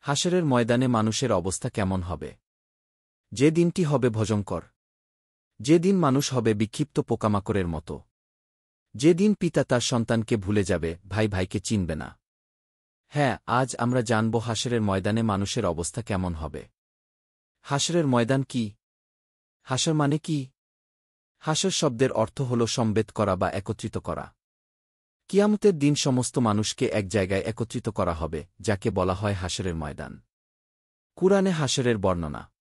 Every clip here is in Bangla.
হাশরের ময়দানে মানুষের অবস্থা কেমন হবে? যে দিনটি হবে ভয়ঙ্কর। যে দিন মানুষ হবে বিক্ষিপ্ত পোকামাকড়ের মতো। যে দিন পিতা তার সন্তানকে ভুলে যাবে, ভাই ভাইকে চিনবে না। হ্যাঁ, আজ আমরা জানব হাশরের ময়দানে মানুষের অবস্থা কেমন হবে। হাশরের ময়দান কি? হাশর মানে কি? হাশর শব্দের অর্থ হল সমবেত করা বা একত্রিত করা। কিয়ামতের দিন সমস্ত মানুষকে এক জায়গায় একত্রিত করা হবে, যাকে বলা হয় হাশরের ময়দান। কুরআনে হাশরের বর্ণনা।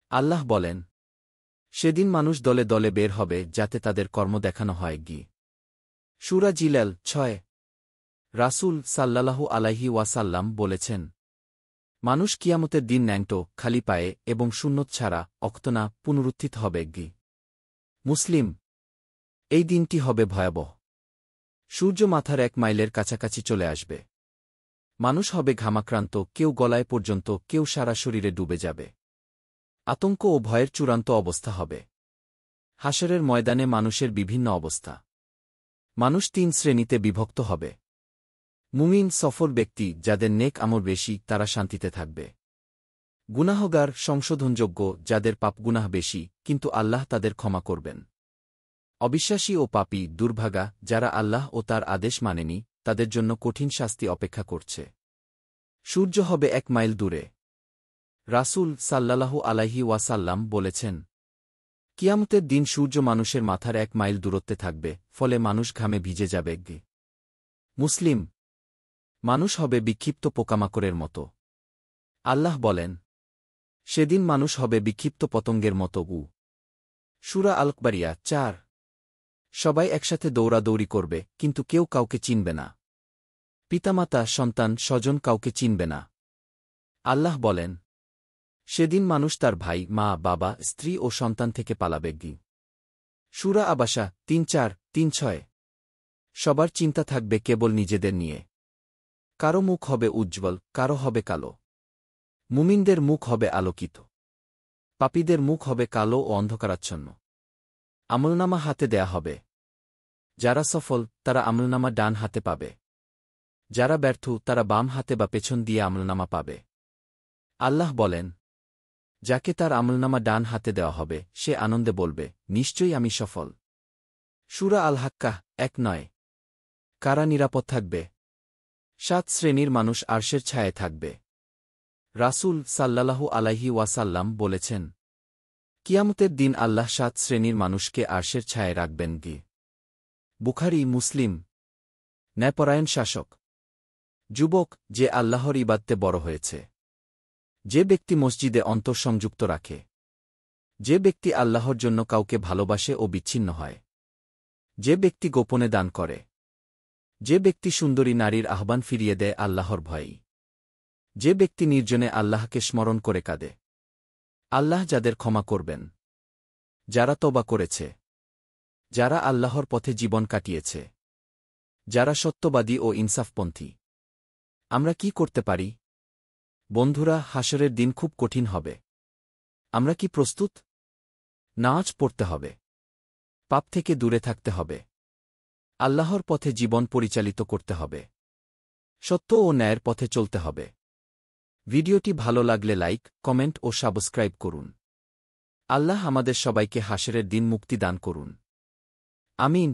আল্লাহ বলেন, সেদিন মানুষ দলে দলে বের হবে যাতে তাদের কর্ম দেখানো হয়। সূরা জিলাল 6। রাসূল সাল্লাল্লাহু আলাইহি ওয়াসাল্লাম বলেছেন, মানুষ কিয়ামতের দিন ন্যাংটো, খালি পায়ে এবং সুন্নত ছাড়া অক্তনা পুনরুত্থিত হবে। মুসলিম। এই দিনটি হবে ভয়াবহ। সূর্য মাথার 1 মাইলের কাছাকাছি চলে আসবে। মানুষ হবে ঘামাক্রান্ত, কেউ গলায় পর্যন্ত, কেউ সারা শরীরে ডুবে যাবে। আতঙ্ক ও ভয়ের চূড়ান্ত অবস্থা হবে। হাশরের ময়দানে মানুষের বিভিন্ন অবস্থা। মানুষ 3 শ্রেণীতে বিভক্ত হবে। মুমিন সফল ব্যক্তি, যাদের নেক আমল বেশি, তারা শান্তিতে থাকবে। গুনাহগার, সংশোধনযোগ্য, যাদের পাপ গুনাহ বেশি, কিন্তু আল্লাহ তাদের ক্ষমা করবেন। অবিশ্বাসী ও পাপী, দুর্ভাগা, যারা আল্লাহ ও তার আদেশ মানেনি, তাদের জন্য কঠিন শাস্তি অপেক্ষা করছে। সূর্য হবে 1 মাইল দূরে। রাসূল সাল্লাল্লাহু আলাইহি ওয়াসাল্লাম বলেছেন, কিয়ামতের দিন সূর্য মানুষের মাথার 1 মাইল দূরত্বে থাকবে, ফলে মানুষ ঘামে ভিজে যাবে। মুসলিম। মানুষ হবে বিক্ষিপ্ত পোকামাকড়ের মতো। আল্লাহ বলেন, সেদিন মানুষ হবে বিক্ষিপ্ত পতঙ্গের মতো। সূরা আল-কারিয়া 4। সবাই একসাথে দৌড়াদৌড়ি করবে, কিন্তু কেউ কাউকে চিনবে না। পিতামাতা, সন্তান, স্বজন কাউকে চিনবে না। আল্লাহ বলেন, সেদিন মানুষ তার ভাই, মা, বাবা, স্ত্রী ও সন্তান থেকে পালাবে। সূরা আবাসা 3:4-3:6। সবার চিন্তা থাকবে কেবল নিজেদের নিয়ে। কারো মুখ হবে উজ্জ্বল, কারো হবে কালো। মুমিনদের মুখ হবে আলোকিত। পাপীদের মুখ হবে কালো ও অন্ধকারাচ্ছন্ন। আমলনামা হাতে দেয়া হবে। যারা সফল, তারা আমলনামা ডান হাতে পাবে। যারা ব্যর্থ, তারা বাম হাতে বা পেছন দিয়ে আমলনামা পাবে। আল্লাহ বলেন, যাকে তার আমলনামা ডান হাতে দেওয়া হবে, সে আনন্দে বলবে, নিশ্চয়ই আমি সফল। সূরা আল-হাক্কাহ 1:9। কারা নিরাপদ থাকবে? 7 শ্রেণীর মানুষ আরশের ছায়ায় থাকবে। রাসূল সাল্লাল্লাহু আলাইহি ওয়াসাল্লাম বলেছেন, কিয়ামতের দিন আল্লাহ 7 শ্রেণীর মানুষকে আরশের ছায়ায় রাখবেন। বুখারী, মুসলিম। ন্যায়পরায়ণ শাসক। যুবক, যে আল্লাহর ইবাদতে বড় হয়েছে। যে ব্যক্তি মসজিদে অন্তঃসংযুক্ত রাখে। যে ব্যক্তি আল্লাহর জন্য কাউকে ভালোবাসে ও বিচ্ছিন্ন হয়। যে ব্যক্তি গোপনে দান করে। যে ব্যক্তি সুন্দরী নারীর আহ্বান ফিরিয়ে দেয় আল্লাহর ভয়েই। যে ব্যক্তি নির্জনে আল্লাহকে স্মরণ করে কাঁদে। আল্লাহ যাদের ক্ষমা করবেন। যারা তওবা করেছে। যারা আল্লাহর পথে জীবন কাটিয়েছে। যারা সত্যবাদী ও ইনসাফপন্থী। আমরা কি করতে পারি? বন্ধুরা, হাশরের দিন খুব কঠিন হবে। আমরা কি প্রস্তুত? নামাজ পড়তে হবে। পাপ থেকে দূরে থাকতে হবে। আল্লাহর পথে জীবন পরিচালিত করতে হবে। সত্য ও ন্যায়ের পথে চলতে হবে। ভিডিওটি ভালো লাগলে লাইক, কমেন্ট ও সাবস্ক্রাইব করুন। আল্লাহ আমাদের সবাইকে হাশরের দিন মুক্তি দান করুন। আমিন।